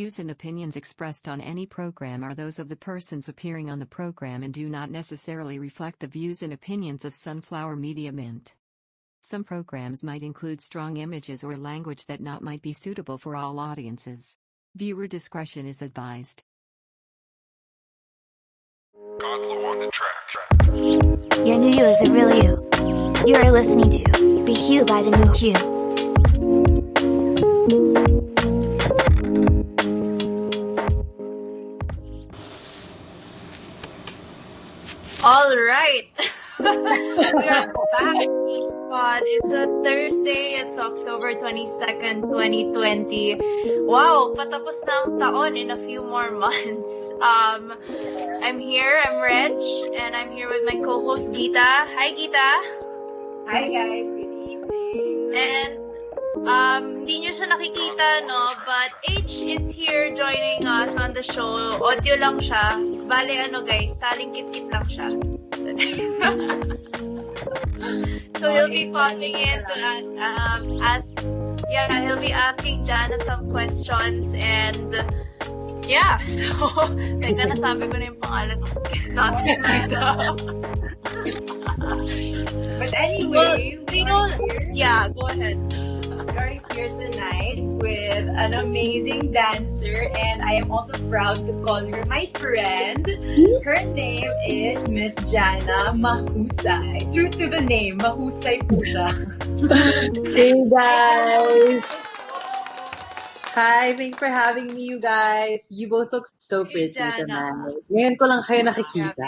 views and opinions expressed on any program are those of the persons appearing on the program and do not necessarily reflect the views and opinions of Sunflower Media Mint. Some programs might include strong images or language that might be suitable for all audiences. Viewer discretion is advised. Godlow on the track. Your new you isn't really you. You are listening to BeHue by the new Hue. All right. We are back in pod. It's a Thursday. It's October 22nd, 2020. Wow, patapos na ang taon in a few more months. I'm here, I'm Reg, and I'm here with my co-host Gita. Hi, Gita. Hi guys, good evening. And hindi nyo siya nakikita, no? But H is here joining us on the show. Audio lang siya. Bale, guys, saling kit-kit lang siya. So he'll be popping in to ask, he'll be asking Jana some questions and yeah, so teka, nasabi ko na yung pangalan ng guest natin dito. But anyway, go ahead. We're here tonight with an amazing dancer, and I am also proud to call her my friend. Her name is Miss Jana Mahusay. True to the name, Mahusay po siya. Hey guys! Hi, thanks for having me, you guys. You both look so pretty tonight. Ngayon ko lang kayo nakikita.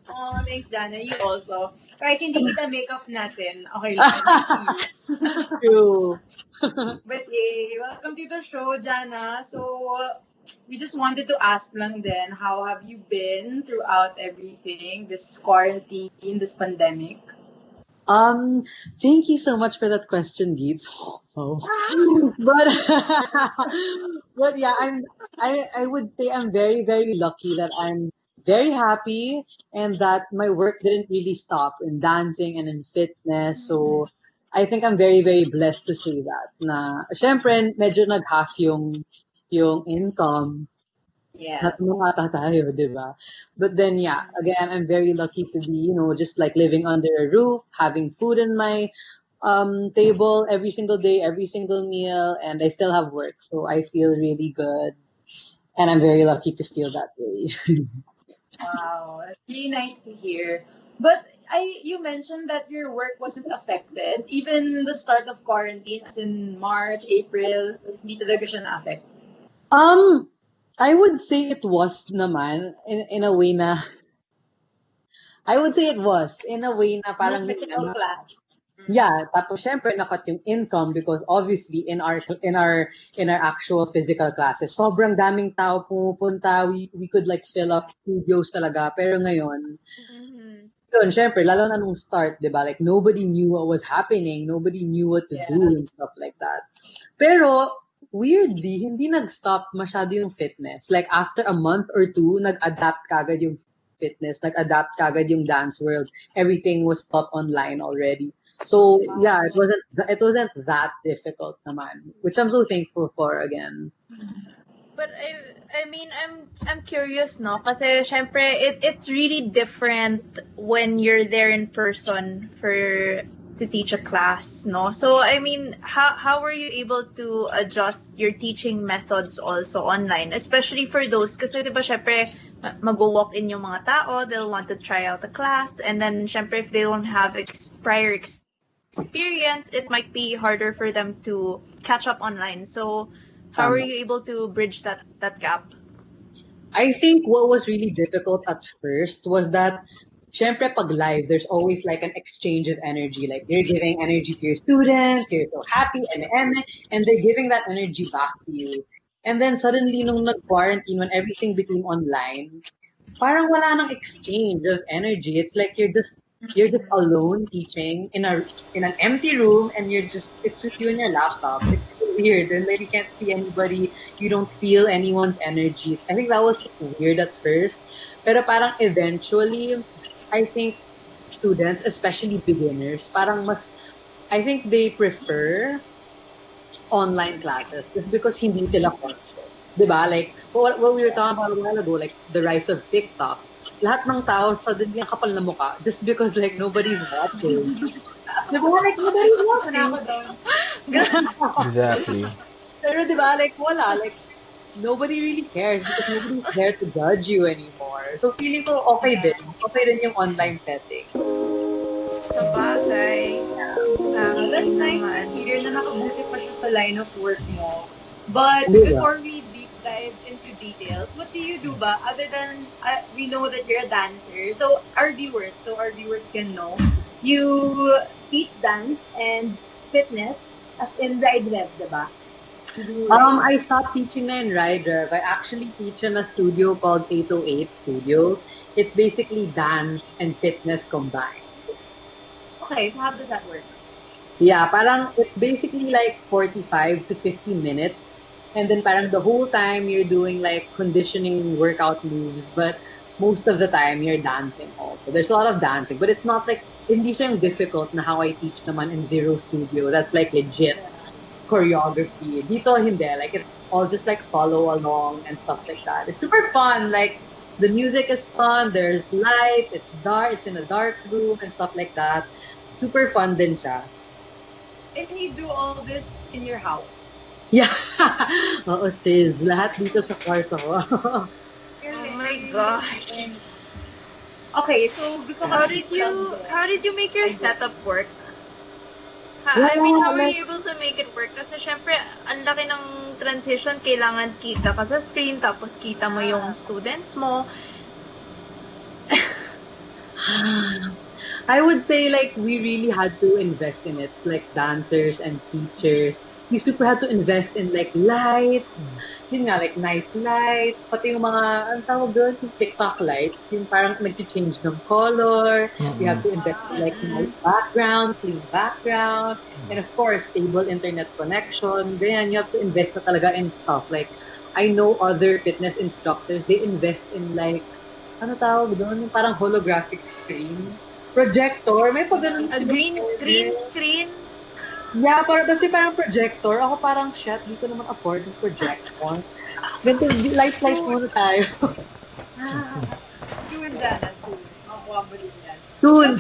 Oh, thanks, Jana. You also. Kahit hindi kita makeup natin, okay lang. True. But yay, welcome to the show, Jana. So, we just wanted to ask lang then, how have you been throughout everything, this quarantine, this pandemic? Thank you so much for that question, Geets. Oh. But yeah, I would say I'm very, very lucky that I'm very happy and that my work didn't really stop in dancing and in fitness. So I think I'm very, very blessed to say that. Na, syempre, medyo nag-half yung income. Yeah. Tayo, diba? But then, yeah, again, I'm very lucky to be, just like living under a roof, having food in my table every single day, every single meal, and I still have work. So I feel really good. And I'm very lucky to feel that way. Wow, that's really nice to hear. But you mentioned that your work wasn't affected. Even the start of quarantine, as in March, April, hindi talaga siya na-affect. I would say it was naman in a way na I would say it was in a way na parang physical class. Yeah, tapos syempre nakat yung income because obviously in our actual physical classes sobrang daming tao pumupunta, we could like fill up studios talaga, pero ngayon yun, syempre lalo na nung start, 'di ba, like nobody knew what was happening, nobody knew what to do and stuff like that. Pero weirdly, hindi nag-stop masyado yung fitness. Like, after a month or two, nag-adapt kagad yung fitness, nag-adapt kagad yung dance world. Everything was taught online already. So, yeah, it wasn't that difficult naman, which I'm so thankful for again. But I mean, I'm curious, no? Kasi syempre, it's really different when you're there in person to teach a class, no? So, I mean, how were you able to adjust your teaching methods also online? Especially for those, kasi diba, syempre, mag-walk in yung mga tao, they'll want to try out the class, and then, syempre, if they don't have prior experience, it might be harder for them to catch up online. So, how were you able to bridge that gap? I think what was really difficult at first was that syempre, pag live, there's always like an exchange of energy. Like, you're giving energy to your students, you're so happy, and they're giving that energy back to you. And then suddenly, nung nag-quarantine, when everything became online, parang wala nang exchange of energy. It's like you're just alone teaching in an empty room, and it's just you and your laptop. It's so weird, and like you can't see anybody, you don't feel anyone's energy. I think that was weird at first, pero parang eventually, I think students, especially beginners, I think they prefer online classes just because hindi sila conscious. Diba? Like, what we were talking about a while ago, like the rise of TikTok. Lahat ng tao suddenly ang kapal na mukha just because like nobody's watching. Diba? Like nobody's Wala watching. ako doon. Exactly. Pero diba? Like wala. Like nobody really cares because nobody's there to judge you anymore. So feeling ko okay din. Okay din yung online setting. Sabagay. Sa That's akin nice naman. to hear na nakabuti pa siya sa line of work mo. But Diba? before we deep dive into details, what do you do ba? Other than, we know that you're a dancer. So our viewers can know, you teach dance and fitness as in Ride Rev, diba? You do I stopped teaching na in Rider. I actually teach in a studio called 808 Studio. It's basically dance and fitness combined. Okay, so how does that work? Yeah, parang it's basically like 45 to 50 minutes. And then parang the whole time you're doing like conditioning workout moves, but most of the time you're dancing also. There's a lot of dancing, but it's not like, hindi siya yung difficult na how I teach naman in Zero Studio. That's like legit choreography. Dito hindi. Like it's all just like follow along and stuff like that. It's super fun. Like the music is fun. There's light. It's dark. It's in a dark room and stuff like that. Super fun din siya. And you do all this in your house. Yeah. Oo, sis. Lahat dito sa kwarto ko. Oh my gosh. Okay, so gusto ko How did you make your setup work? Yeah, I mean, how were like- you able to make it work? Kasi syempre, ang laki ng transition, kailangan kita ka sa screen, tapos kita mo yung students mo. I would say like we really had to invest in it, like dancers and teachers. We super had to invest in like lights, yun nga, like nice lights, pati yung mga, ang tawag doon, yung TikTok lights, yung parang nag-change ng color. We have to invest in like nice background, clean background, and of course, stable internet connection. Ganyan, you have to invest na talaga in stuff. Like, I know other fitness instructors, they invest in like, ano tawag doon, yung parang holographic screen. Projector, may pa ganun. A green screen. Yeah, kasi parang projector. Ako parang, shit, di ko naman afford yung projector. Ganito, light muna tayo. Soon, Jana, soon. Makuha mo din yan. Soon.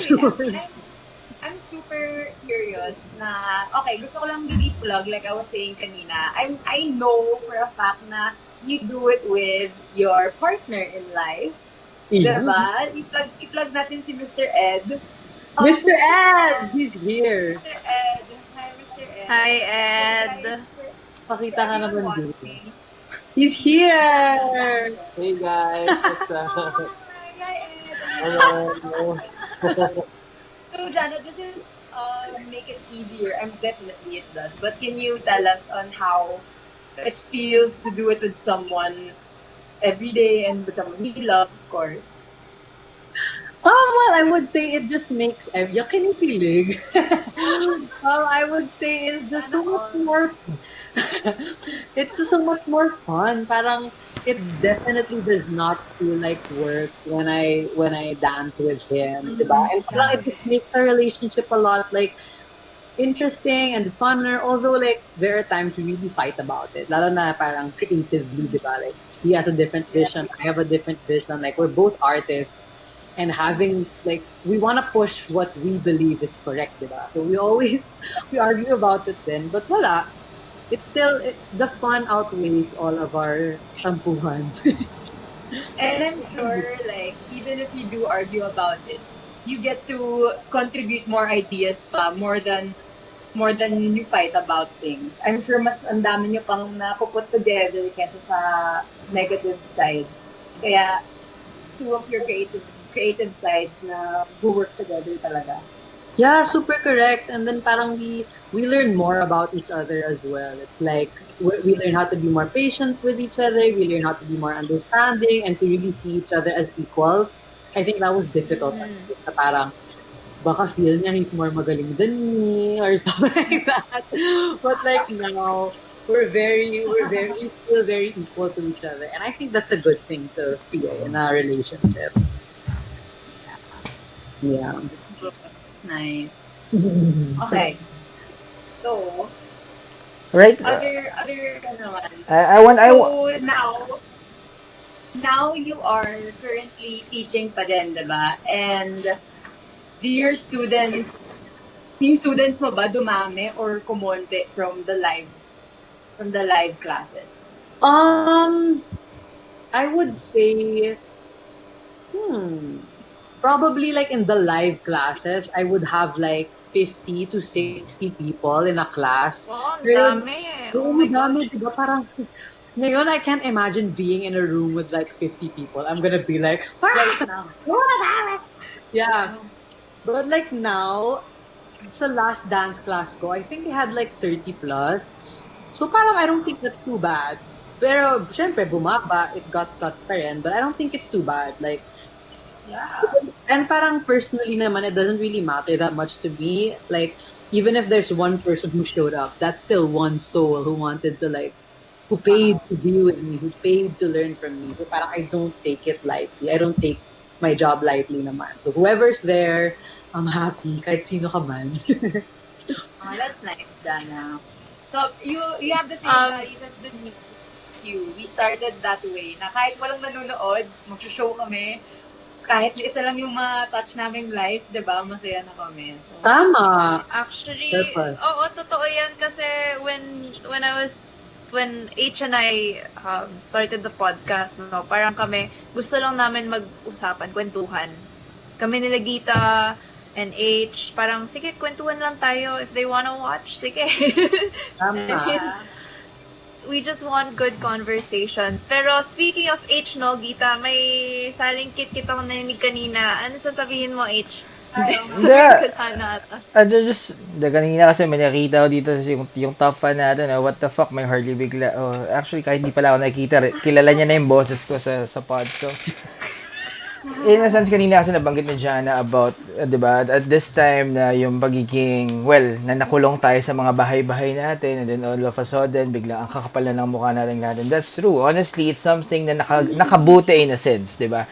I'm super curious na, okay, gusto ko lang i-plug, like I was saying kanina. I know for a fact na you do it with your partner in life. Yeah. Diba? I-plug natin si Mr. Ed. Mr. Ed! He's here. Mr. Ed. Hi, Mr. Ed. Hi, Ed. Pakita ka naman dito. Watching. He's here! Hey guys, what's up? Hi, Ed. Hello. So, Jana, does it make it easier? Definitely it does. But can you tell us on how it feels to do it with someone every day and with someone you love, of course? Oh, well, I would say it just makes yung kinikilig. I would say it's just so much more it's just so much more fun. Parang it definitely does not feel like work when I dance with him, diba? And parang it just makes our relationship a lot like interesting and funner. Although like there are times we really fight about it. Lalo na parang creatively, diba? Like he has a different vision, I have a different vision. Like we're both artists. And having like we want to push what we believe is correct, diba? So we argue about it then, but wala. It's still the fun outweighs all of our tampuhan. And I'm sure, like, even if you do argue about it, you get to contribute more ideas pa, more than you fight about things. I'm sure mas ang dami nyo pang napuput together kesa sa negative side. Kaya, two of your creative sides na work together talaga. Yeah, super correct. And then parang we learn more about each other as well. It's like we learn how to be more patient with each other. We learn how to be more understanding and to really see each other as equals. I think that was difficult. Na parang baka feel niya he's more magaling than me or something like that. But like now, we feel very equal to each other. And I think that's a good thing to feel in a relationship. Yeah. It's nice. Okay. So, Right? Other ka naman. I want I wa- So now you are currently teaching pa din, 'di ba? And do your students yung students mo ba dumami or kumonte from the live classes? Um, I would say, hmm, probably like in the live classes, I would have like 50 to 60 people in a class. Wow, ang Pero, dami. oo, Oh my madami, gosh. diba? Parang, ngayon, I can't imagine being in a room with like 50 people. I'm gonna be like, Right now. yeah. But like now, sa last dance class ko, I think I had like 30 plus. So parang I don't think that's too bad. Pero, syempre, bumaba, it got cut pa rin. But I don't think it's too bad. Like, Yeah. and parang personally naman, it doesn't really matter that much to me. Like, even if there's one person who showed up, that's still one soul who wanted to like, who paid to be with me, who paid to learn from me. So parang I don't take it lightly. I don't take my job lightly naman. So whoever's there, I'm happy. Kahit sino ka man. Oh, that's nice, Jana. So, you have the same Um, values as the new you. We started that way, na kahit walang nanonood, mag-show kami, kahit isa lang yung ma-touch namin life, di ba? Masaya na kami. So, Tama. actually, Purpose. oo, totoo yan kasi when H and I started the podcast, no, parang kami, gusto lang namin mag-usapan, kwentuhan. Kami nila Gita and H, parang, sige, kwentuhan lang tayo. If they wanna watch, sige. I mean, Tama. we just want good conversations. Pero speaking of H, no, Gita, may saling kitang narinig kanina. Ano sasabihin mo, H? Hindi. Sabihin ka sana ata. Kanina kasi may nakita ko dito yung top fan natin. What the fuck, may Harley bigla. Oh, actually, kahit di pala ako nakikita, kilala niya na yung boses ko sa pod. So, in a sense, kanina kasi nabanggit ni Jana about, di ba, at this time na yung pagiging, well, na nakulong tayo sa mga bahay-bahay natin, and then all of a sudden, bigla ang kakapal na ng mukha natin lahat. And that's true. Honestly, it's something na nakabuti in a sense, di ba?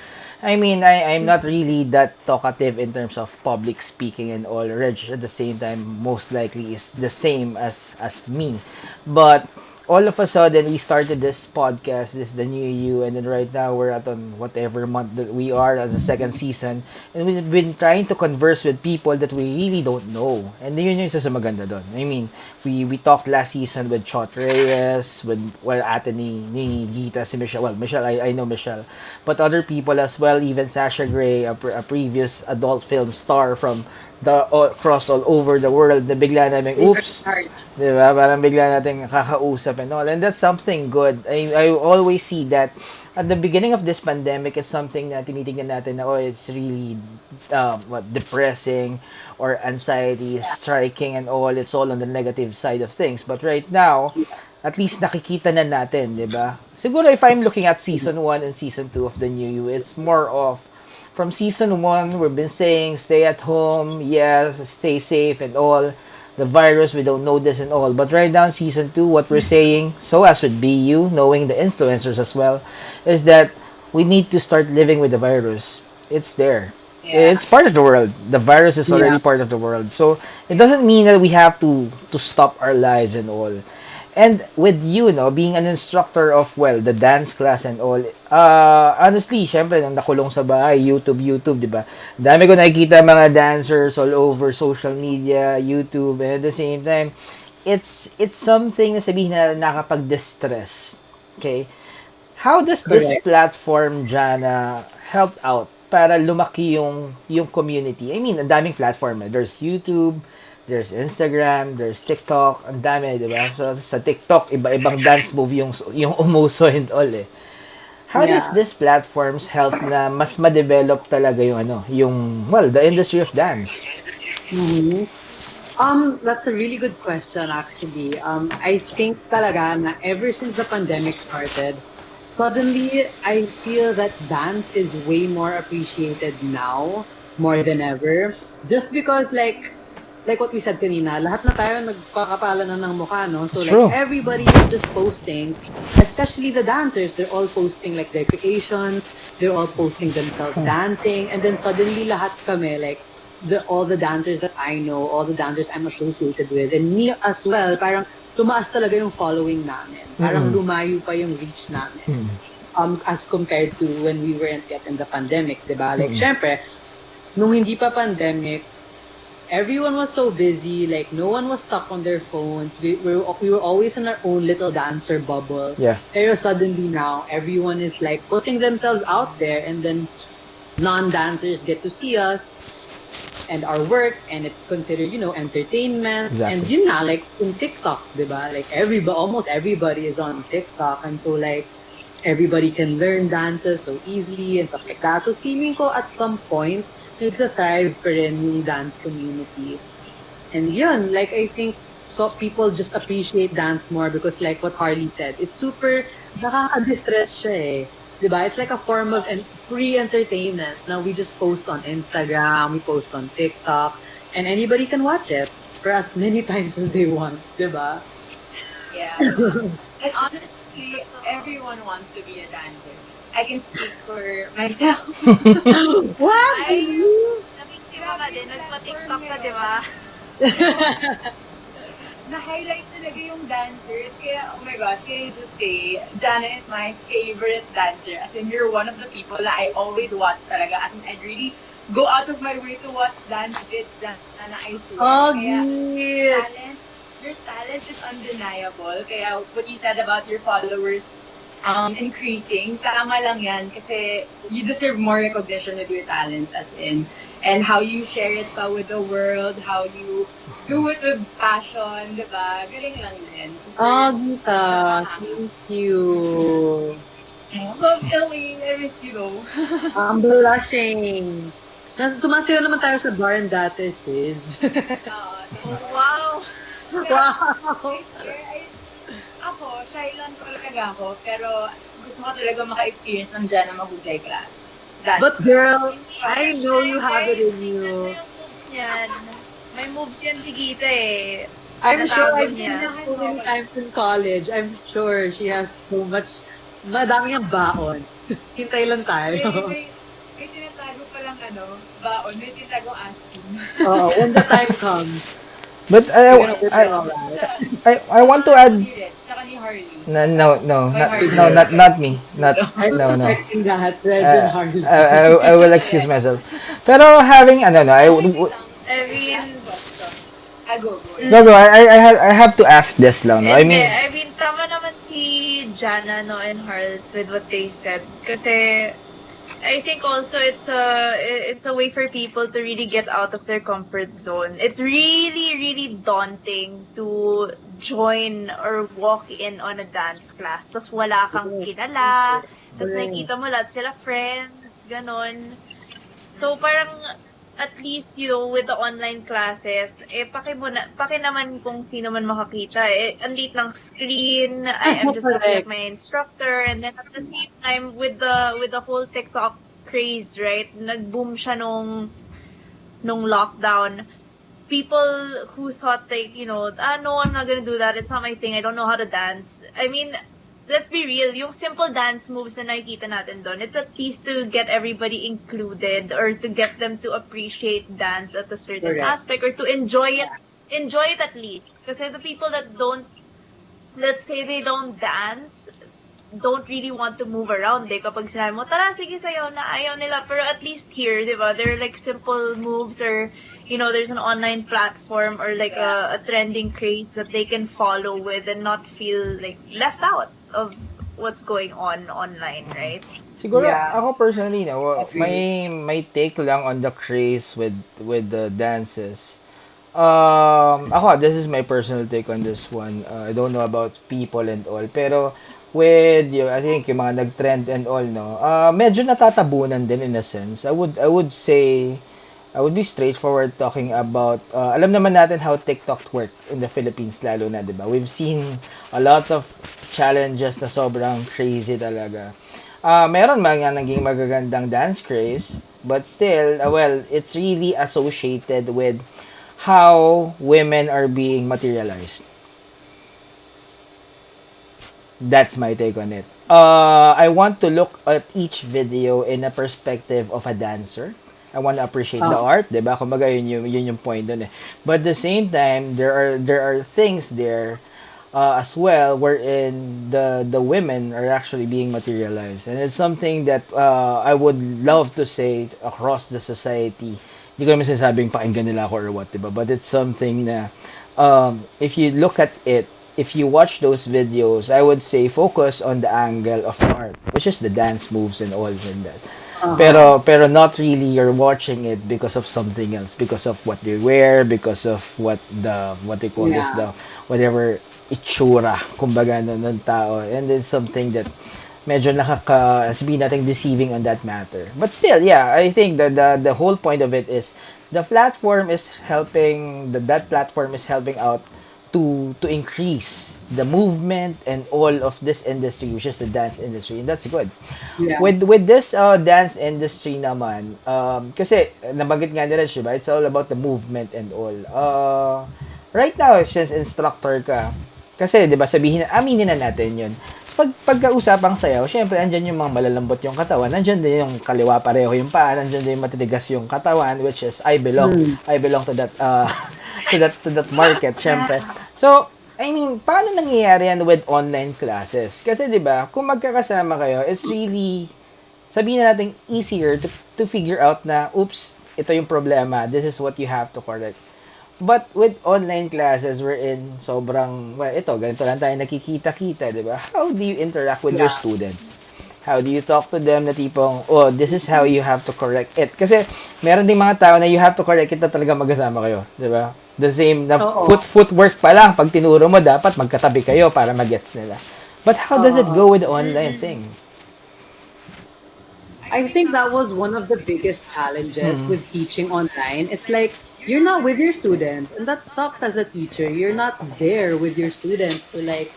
I mean, I'm not really that talkative in terms of public speaking and all. Reg, at the same time, most likely is the same as me. But all of a sudden, we started this podcast, this the new you, and then right now we're at on whatever month that we are on the second season, and we've been trying to converse with people that we really don't know. And yun yung isa sa maganda doon. I mean, we talked last season with Chot Reyes, with ate ni Gita, si Michelle. Well, Michelle, I know Michelle, but other people as well, even Sasha Grey, a previous adult film star from the across all over the world, na bigla namin, oops, di ba? Parang bigla natin kakausap and all. And that's something good. I always see that at the beginning of this pandemic, it's something na tinitingnan natin na, oh, it's really depressing or anxiety is striking and all. It's all on the negative side of things. But right now, at least nakikita na natin, di ba? Siguro if I'm looking at season 1 and season 2 of the New You, it's more of from season 1, we've been saying stay at home, yes, stay safe and all. The virus, we don't know this and all. But right now in season 2, what we're saying, so as with BeHue, knowing the influencers as well, is that we need to start living with the virus. It's there. yeah. It's part of the world. The virus is Yeah. already part of the world. So it doesn't mean that we have to stop our lives and all. And with you, no, being an instructor of, well, the dance class and all, honestly, syempre, nung nakulong sa bahay, YouTube, di ba? Dami ko nakikita mga dancers all over social media, YouTube, and at the same time, it's something na sabihin na nakapag-distress. Okay? How does this Correct. platform, Jana, help out para lumaki yung community? I mean, ang daming platform. There's YouTube, there's Instagram, there's TikTok, ang dami, di ba? So, sa TikTok, iba-ibang dance move yung umuso and all eh. How does Yeah. this platforms help na mas ma-develop talaga well, the industry of dance? Mhm. That's a really good question, actually. I think talaga na ever since the pandemic started, suddenly I feel that dance is way more appreciated now more than ever. Just because like what we said kanina, lahat na tayo nagpakapalan na ng mukha, no? So It's like true. everybody is just posting, especially the dancers, they're all posting like their creations, they're all posting themselves dancing, and then suddenly lahat kami, like all the dancers that I know, all the dancers I'm associated with, and me as well, parang tumaas talaga yung following namin. Parang lumayo pa yung reach namin. As compared to when we weren't yet in the pandemic, di ba? Like, syempre, nung hindi pa pandemic, everyone was so busy, like, no one was stuck on their phones. We were always in our own little dancer bubble. Yeah. Pero suddenly now, everyone is, like, putting themselves out there, and then non-dancers get to see us and our work, and it's considered, entertainment. Exactly. And yun na, like, in TikTok, diba? Like, almost everybody is on TikTok, and so, like, everybody can learn dances so easily and stuff like that. So, feeling ko at some point, nagsa-thrive pa rin yung dance community. And yun, like, I think, so people just appreciate dance more because, like what Harley said, it's super, nakaka-distress siya eh. Diba? It's like a form of free entertainment. Now we just post on Instagram, we post on TikTok, and anybody can watch it for as many times as they want. Diba? Yeah. And honestly, everyone wants to be a dancer. I can speak for myself. What? Nakikita ka din, nagpa-TikTok ka, di ba? Na-highlight talaga yung dancers. Kaya, oh my gosh, can I just say, Jana is my favorite dancer. As in, you're one of the people that I always watch talaga. As in, I'd really go out of my way to watch dance bits, Jana, I swear. Oh, Kaya, good. your talent is undeniable. Kaya, what you said about your followers increasing, tama lang yan. Kasi, you deserve more recognition with your talent, as in, and how you share it pa with the world, how you do it with passion, di ba? Galing lang din. Oh, Gita. Thank you. Love Ellie, I miss you though. I'm blushing. Sumasayaw naman tayo sa barn dati, sis. Wow! Wow! Ako, silent talaga ako, pero gusto ko talaga maka-experience ng Jana Mahusay class. But girl, I know you have it in you. Tingnan mo yung moves niyan. May moves yan si Gita eh. I'm sure Natago I've seen niya. it so many times in college. I'm sure she has so much, madami ang baon. Hintay lang tayo. May tinatago palang baon, may tinatago asin. Oh, when the time comes. But You're gonna whip it all out. I want to add. Ni Rich, tsaka ni Harley. No, not me. I'm No. expecting that, Reg and Harley. I will excuse myself. Pero having ano, I would. I mean, Go. No, I have to ask this lang. No? I mean, tama naman si Jana no and Harls with what they said. Kasi I think also it's a way for people to really get out of their comfort zone. It's really daunting to join or walk in on a dance class. Tapos wala kang kilala. Tapos nakikita mo lahat sila friends, ganon. So parang at least, with the online classes, paki naman kung sino man makakita. Ang liit ng screen, I'm just looking at my instructor, and then at the same time, with the whole TikTok craze, right? Nag-boom siya nung lockdown. People who thought like, no, I'm not gonna do that. It's not my thing. I don't know how to dance. I mean, let's be real, yung simple dance moves na nakikita natin doon, it's at least to get everybody included or to get them to appreciate dance at a certain aspect or to enjoy it at least. Kasi the people that don't, let's say they don't dance, don't really want to move around kapag sinabi mo, tara, sige, sayaw na, ayaw nila. Pero at least here, di ba, there are like simple moves or, there's an online platform or like a trending craze that they can follow with and not feel like left out of what's going on online, right? siguro ako personally, may take lang on the craze with the dances. This is my personal take on this one. I don't know about people and all, pero with I think yung mga nag-trend and all, no, medyo natatabunan din in a sense. I would say I would be straightforward talking about, alam naman natin how TikTok work in the Philippines lalo na, di ba? We've seen a lot of challenges na sobrang crazy talaga. Meron mga naging magagandang dance craze, but still, it's really associated with how women are being materialized. That's my take on it. I want to look at each video in a perspective of a dancer. I want to appreciate the art, 'di ba? Kumbaga yun yung point doon eh. But at the same time, there are things there as well, wherein the women are actually being materialized, and it's something that I would love to say across the society. Hindi ko naman sinasabing pakinggan nila ako or what, diba? But it's something na if you look at it, if you watch those videos, I would say focus on the angle of the art, which is the dance moves and all and that. Uh-huh. Pero not really you're watching it because of something else, because of what they wear, because of what they call this, Yeah. the whatever itsura kumbaga ng tao, and it's something that medyo sabihin natin deceiving on that matter. But still, yeah, I think that the whole point of it is the platform is helping that platform is helping out to increase the movement and all of this industry, which is the dance industry, and that's good. Yeah. With this dance industry naman, kasi nabanggit nga nila siya, ba? It's all about the movement and all. Right now, since instructor ka, kasi 'di ba sabihin, aminin na natin 'yun. Pagkausapang sayaw, syempre andyan yung mga malalambot yung katawan, andyan din yung kaliwa pareho yung paa, andyan din yung matitigas yung katawan, which is Mm. I belong to that to that market, syempre. So, I mean, paano nangyayari yan with online classes? Kasi 'di ba, kung magkakasama kayo, it's really sabihin na natin easier to figure out na oops, ito yung problema, this is what you have to correct. But with online classes, we're in sobrang, well, ito, ganito lang tayo nakikita-kita, di ba? How do you interact with your Yeah. students? How do you talk to them na tipong, oh, this is how you have to correct it? Kasi meron ding mga tao na you have to correct it na talaga magkasama kayo, di ba? The same, na Oo. footwork pa lang, pag tinuro mo, dapat magkatabi kayo para magets nila. But how does it go with the online thing? I think that was one of the biggest challenges Hmm. with teaching online. It's like you're not with your students, and that sucks as a teacher. You're not there with your students to like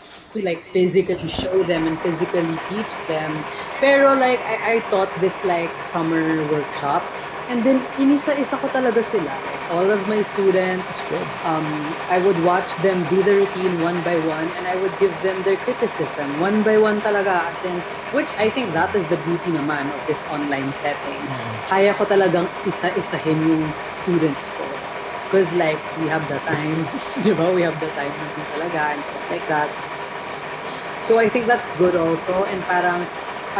physically show them and physically teach them. Pero like I taught this like summer workshop, and then inisa-isa ko talaga sila. Like, all of my students, That's good. um, I would watch them do the routine one by one, and I would give them their criticism one by one talaga. As in, which I think that is the beauty naman of this online setting. Kaya ko talagang isa-isahin yung students ko. Because like, we have the time, di ba? We have the time na din talaga and stuff like that. So I think that's good also. And parang,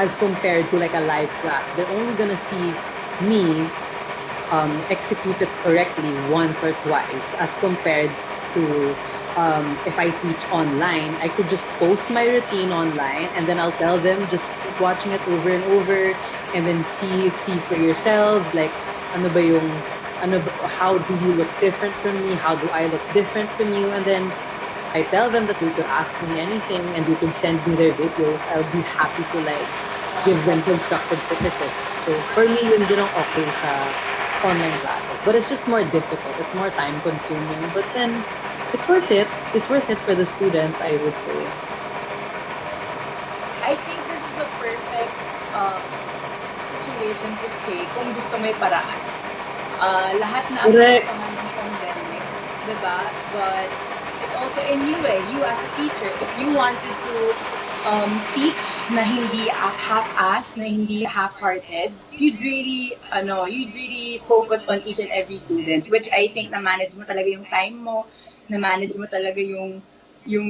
as compared to like a live class, they're only gonna see me execute it correctly once or twice as compared to if I teach online. I could just post my routine online and then I'll tell them just keep watching it over and over and then see for yourselves like ano ba yung how do you look different from me, how do I look different from you, and then I tell them that they could ask me anything and you can send me their videos. I'll be happy to like give them constructive criticism. So for me, yun din ang okay sa online classes. But it's just more difficult. It's more time consuming. But then it's worth it. It's worth it for the students, I would say. I think this is the perfect um, situation to say kung gusto may paraan. Lahat na Correct. pa nga ng pandemic, diba? But it's also in you you as a teacher. If you wanted to teach na hindi half-ass, na hindi half-hearted, you'd really focus on each and every student, which I think na-manage mo talaga yung time mo, na-manage mo talaga yung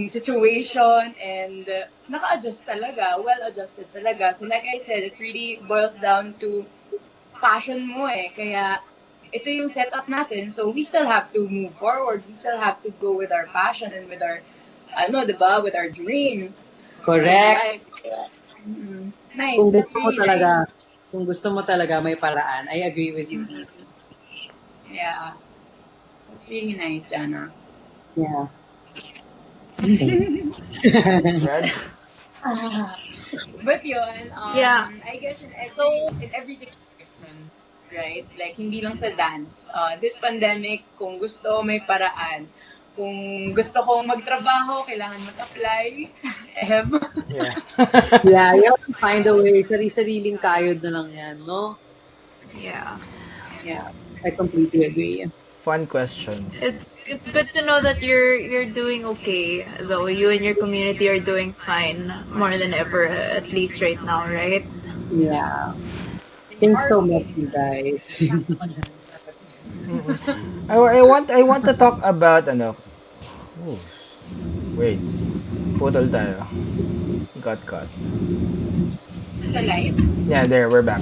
situation, and naka-adjust talaga, well-adjusted talaga. So like I said, it really boils down to passion mo Kaya ito yung setup natin. So we still have to move forward. We still have to go with our passion and with our, diba, with our dreams in Correct. life. Nice. Kung That's gusto mo really talaga, nice. kung gusto mo talaga may paraan. I agree with you. Mhm. Yeah. That's really nice, Jana. Yeah. Brad? But yun, Yeah. I guess So, in every situation, right? Like, hindi lang sa dance. This pandemic, kung gusto, may paraan. Kung gusto kong magtrabaho, kailangan mag-apply. Yeah. Yeah, you have to find a way. Sari-sariling kayod na lang yan, no? yeah. Yeah, I completely agree. Fun questions. It's good to know that you're doing okay, though you and your community are doing fine more than ever, at least right now, right? Yeah. Thanks so much, you guys. I want to talk about ano. Oh, wait. Putol tayo. Got cut. Alive. Yeah, there, we're back.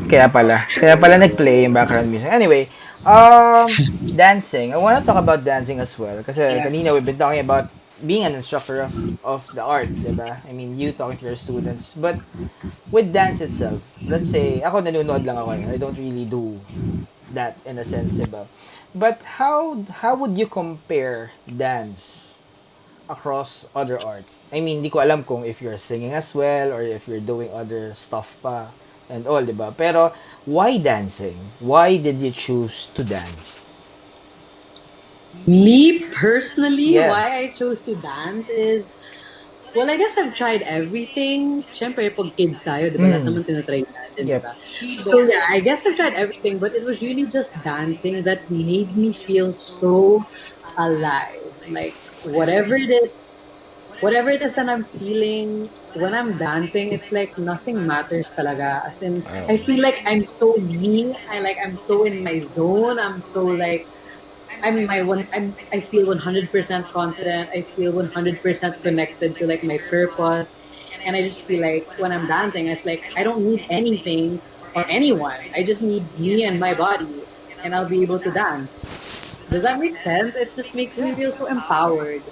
Kaya pala. Kaya pala nag-play yung background music. Anyway, dancing. I want to talk about dancing as well. Kasi Yeah. kanina we've been talking about being an instructor of the art, diba? I mean, you talking to your students. But with dance itself, let's say, ako nanonood lang ako. I don't really do that in a sense, diba? But how would you compare dance across other arts? I mean, di ko alam kung if you're singing as well or if you're doing other stuff pa and all, di ba? Pero why dancing? Why did you choose to dance? Me personally, Yeah. why I chose to dance is, well, I guess I've tried everything. Siyempre, pag kids tayo, di ba? Lahat Mm. naman tinatry natin, di Yep. ba? So yeah, I guess I've tried everything, but it was really just dancing that made me feel so alive. Like whatever it is that I'm feeling when I'm dancing, it's like nothing matters talaga. As in, I feel like I'm so me. I'm so in my zone. I'm so like I feel 100% confident. I feel 100% connected to like my purpose. And I just feel like when I'm dancing, it's like I don't need anything or anyone. I just need me and my body and I'll be able to dance. Does that make sense? It just makes me feel so empowered.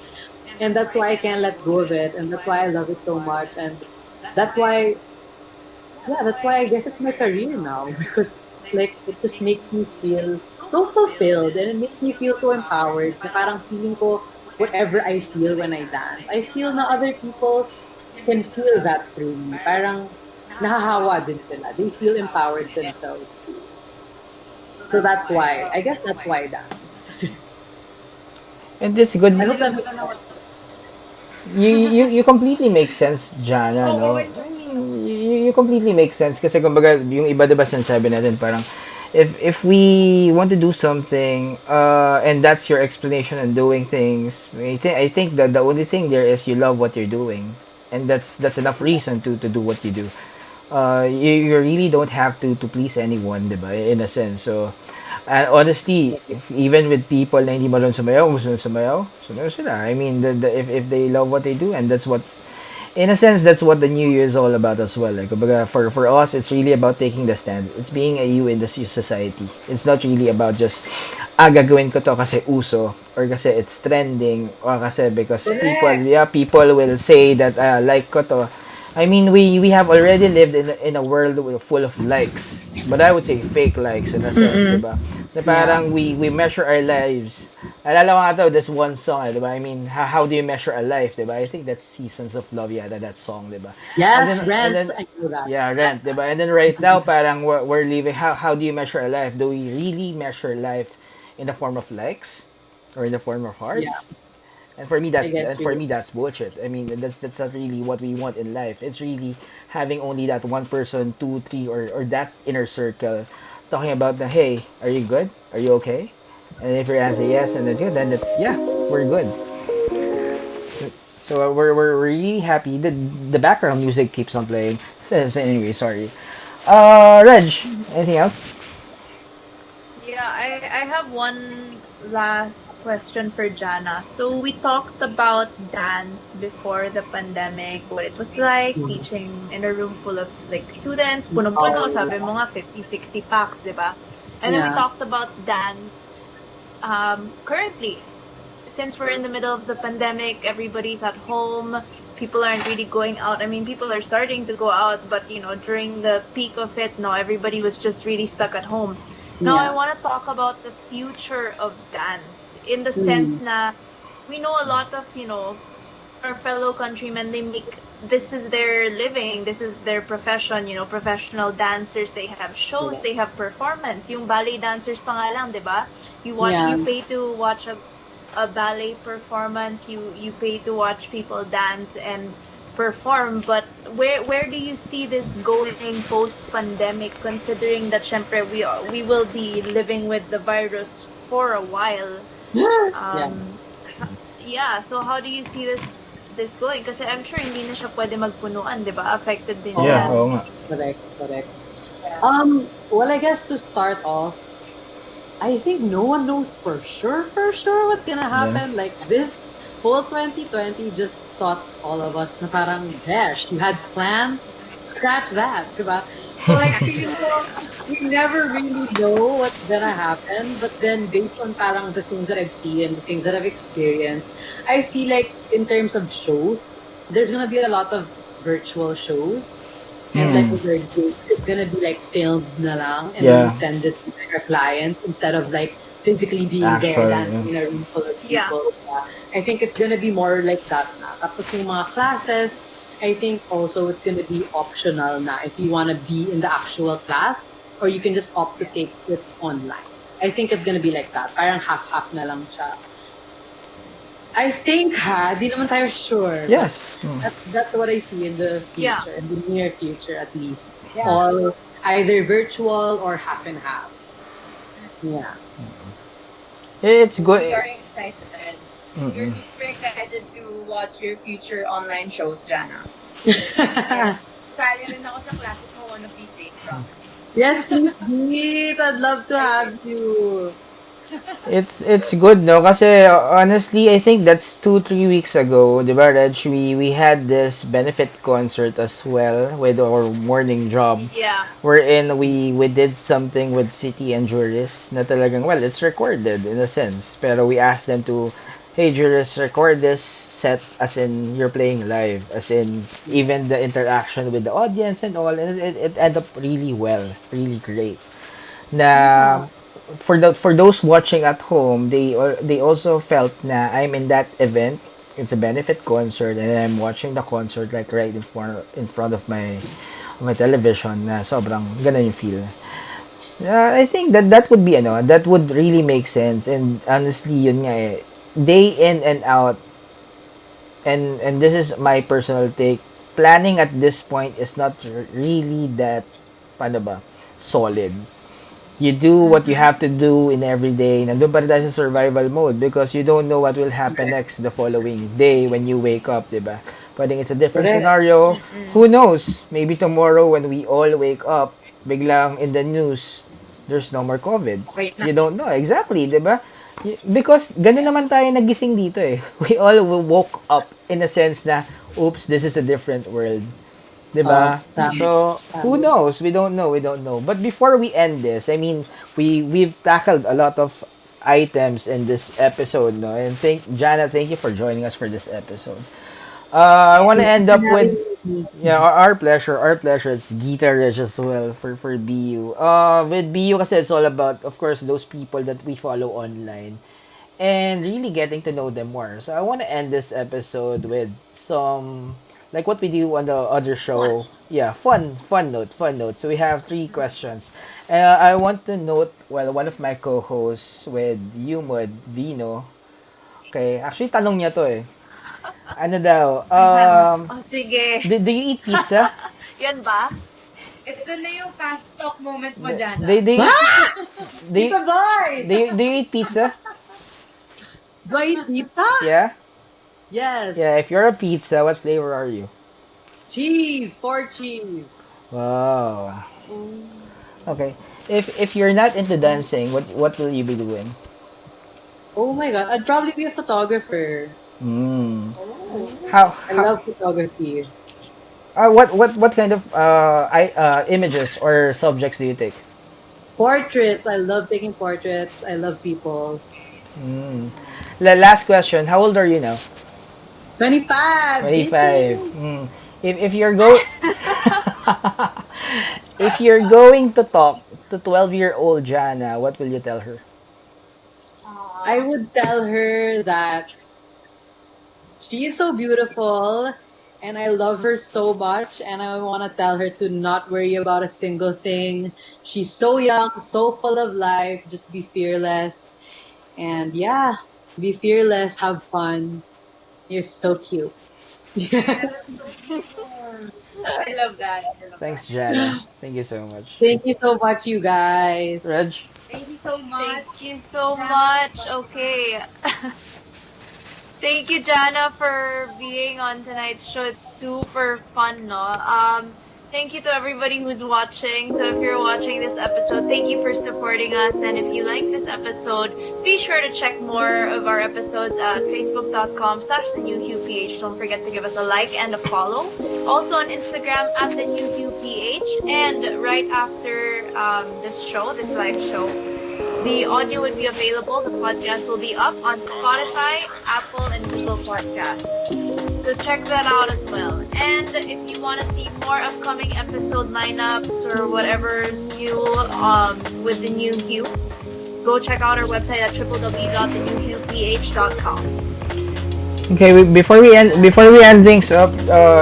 And that's why I can't let go of it. And that's why I love it so much. And that's why that's why I guess it's my career now because like it just makes me feel so fulfilled and it makes me feel so empowered. Na parang feeling ko whatever I feel when I dance. I feel na other people can feel that through me. Parang nahahawa din sila. They feel empowered themselves too. So that's why. I guess that's why I dance. And it's good. I hope that makes sense. You completely make sense, Jana, no? I mean, you completely make sense kasi kumbaga yung iba diba sinasabi natin parang if we want to do something and that's your explanation on doing things, I think that the only thing there is you love what you're doing and that's enough reason to do what you do. You really don't have to please anyone, diba? In a sense. So, and honestly, even with people na hindi marunong sumayaw, gusto nang sumayaw sila. I mean, if they love what they do, and that's what, in a sense, that's what the New Year is all about as well. Like, kumbaga, for us, it's really about taking the stand. It's being a you in the society. It's not really about just, gagawin ko to kasi uso, or kasi it's trending, or kasi because Correct. people will say that, like ko to. I mean, we have already lived in a world full of likes. But I would say fake likes in a sense, Mm-mm. diba? Na Yeah. parang we measure our lives. Alala ko nga to, this one song, diba? I mean, how do you measure a life, diba? I think that's Seasons of Love yata, that song, diba? And Yes, then, rent. I know that. yeah, Rent, diba? And then right now, parang we're living, how do you measure a life? Do we really measure life in the form of likes? Or in the form of Yeah, hearts? And for me, I get you. that's bullshit. I mean, that's not really what we want in life. It's really having only that one person, two, three, or that inner circle, talking about the hey, are you good? Are you okay? And if your answer yes, and then good, then yeah, we're good. So we're really happy. The background music keeps on playing. So anyway, sorry. Reg, anything else? Yeah, I have one last question for Jana. So we talked about dance before the pandemic, what it was like Mhm. teaching in a room full of like students, punong-puno, Oh, sabi yeah. mo nga 50, 60 packs, di ba? And then we Yeah. talked about dance currently. Since we're in the middle of the pandemic, everybody's at home, people aren't really going out. I mean, people are starting to go out, but during the peak of it, no, everybody was just really stuck at home. Now, I Yeah. want to talk about the future of dance in the sense Mm. na we know a lot of, our fellow countrymen, they make this is their living, this is their profession, professional dancers, they have shows, Correct. they have performance. Yung ballet dancers pa nga lang, 'di ba? You Yeah. pay to watch a ballet performance, you pay to watch people dance and perform, but where do you see this going post pandemic, considering that syempre we will be living with the virus for a while? Yeah. um yeah, so how do you see this going? Kasi I'm sure hindi na siya pwede magpunuan, 'di ba? Affected din Yeah, yan. oo Oh, nga. correct, correct. Well, I guess to start off, I think no one knows for sure what's gonna Yeah. happen. Like whole 2020 just taught all of us na parang, besh, you had plans? Scratch that, diba? So like, feeling ko, we never really know what's gonna happen, but then based on parang the things that I've seen, the things that I've experienced, I feel like in terms of shows, there's gonna be a lot of virtual shows. And like Mm, with our gig, it's gonna be like filmed na lang, and then we yeah, send it to our clients instead of like physically being there, actual. dancing in a room full of Yeah. people. I think it's gonna be more like that na. Tapos yung mga classes, I think also it's gonna be optional na if you wanna be in the actual class, or you can just opt to take it online. I think it's gonna be like that. Parang half-half na lang siya. I think di naman tayo sure, but Yes. that's what I see in the Yeah. future, in the near future at least. Yeah. All either virtual or half and half. Yeah. It's We good. are excited. We're Mm-mm. super excited to watch your future online shows, Jana. And sali rin ako sa classes mo one of these days, promise. Yes, please, Beat. I'd love to have you. It's good no kasi honestly I think that's 2 3 weeks ago, 'di ba, Reg? We had this benefit concert as well with our morning job. Yeah. Wherein we did something with City and Juris na talagang, well, it's recorded in a sense. Pero we asked them to, hey, Juris, record this set as in you're playing live. As in, even the interaction with the audience and all. And it ended up really well. Really great. Na, Yeah. for those watching at home, they also felt na I'm in that event. It's a benefit concert and I'm watching the concert like right in front of my television na sobrang ganun yung feel. I think that would be ano, that would really make sense, and honestly yun nga eh, day in and out, and this is my personal take, planning at this point is not really that paano ba solid. You do what you have to do in every day. Nandun pa rin tayo sa survival mode because you don't know what will happen Correct. next the following day when you wake up, di ba? Pwedeng it's a different Correct. scenario. Who knows? Maybe tomorrow when we all wake up, biglang in the news, there's no more COVID. Okay na. You don't know. Exactly, di ba? Because ganun naman tayo nagising dito eh. We all woke up in a sense na, oops, this is a different world. 'Di ba? Tama. So, who Tama. knows? We don't know. We don't know. But before we end this, I mean, we've tackled a lot of items in this episode, no? And thank you for joining us for this episode. I want to Thank you end for up with, having me. yeah, our pleasure. Our pleasure. It's Guitar Rich as well for BU. With BU kasi it's all about, of course, those people that we follow online and really getting to know them more. So I want to end this episode with some, like what we do on the other Fun. show. Yeah, fun note. So we have three questions. I want to note, well, one of my co-hosts with Yumud, Vino. Okay, actually tanong niya to eh. Ano daw? Oh, sige. Do you eat pizza? Yan ba? Ito na yung fast talk moment mo, Do, Jana. do, do, you, Ah! do, you, Tita Boy! do you eat pizza? Do I eat pizza? Yeah? Yes. Yeah, if you're a pizza, what flavor are you? Cheese. 4 cheese. Wow. Okay. If you're not into dancing, what will you be doing? Oh my god. I'd probably be a photographer. Mm. Oh. I How love photography. what kind of images or subjects do you take? Portraits. I love taking portraits. I love people. Mm. Last question. How old are you now? 25. 25. Bitches. Mm. If you're go if you're going to talk to 12-year-old Jana, what will you tell her? I would tell her that she is so beautiful and I love her so much and I want to tell her to not worry about a single thing. She's so young, so full of life. Just be fearless. And yeah, be fearless, have fun. You're so cute. I love that. I love that. Thanks, Jana. Thank you so much. Thank you so much, you guys. Reg? Thank you so much. Thank you so Jana. much. Okay. Thank you, Jana, for being on tonight's show. It's super fun, no? Thank you to everybody who's watching. So if you're watching this episode, thank you for supporting us. And if you like this episode, be sure to check more of our episodes at facebook.com/thenewhueph. Don't forget to give us a like and a follow. Also on Instagram at thenewhueph. And right after this show, this live show, the audio would be available. The podcast will be up on Spotify, Apple, and Google Podcasts. So check that out as well. And if you want to see more upcoming episode lineups or whatever's new with the New Hue, go check out our website at www.thenewhueph.com. Okay, before we end things up,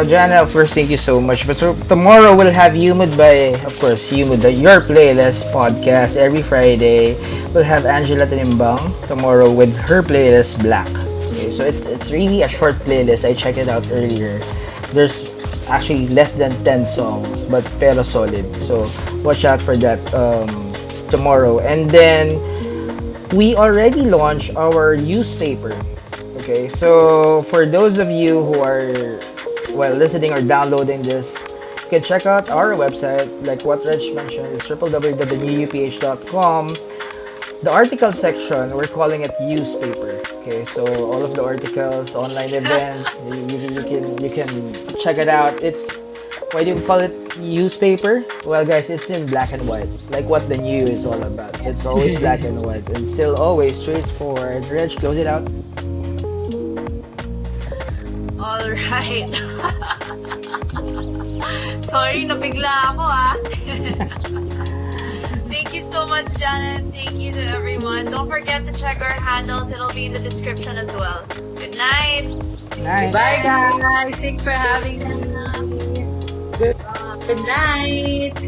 Jana, first thank you so much. But so tomorrow we'll have Humid by, of course, Humid, Your Playlist podcast every Friday. We'll have Angela Tanimbang tomorrow with her playlist Black. Okay, so it's really a short playlist. I checked it out earlier. There's actually less than 10 songs, but pero solid. So watch out for that tomorrow. And then we already launched our newspaper. Okay, so for those of you who are listening or downloading this, you can check out our website. Like what Reg mentioned, it's www.newuph.com. The article section, we're calling it newspaper. Okay, so all of the articles, online events, you can check it out. It's, why do you call it newspaper? Well, guys, it's in black and white, like what the new is all about. It's always black and white and still always straightforward. Reg, close it out. All right. Sorry, nabigla ako Thank you so much, Jana, and thank you to everyone. Don't forget to check our handles. It'll be in the description as well. Good night. Nice. Bye, guys. Thanks for having me. Good night.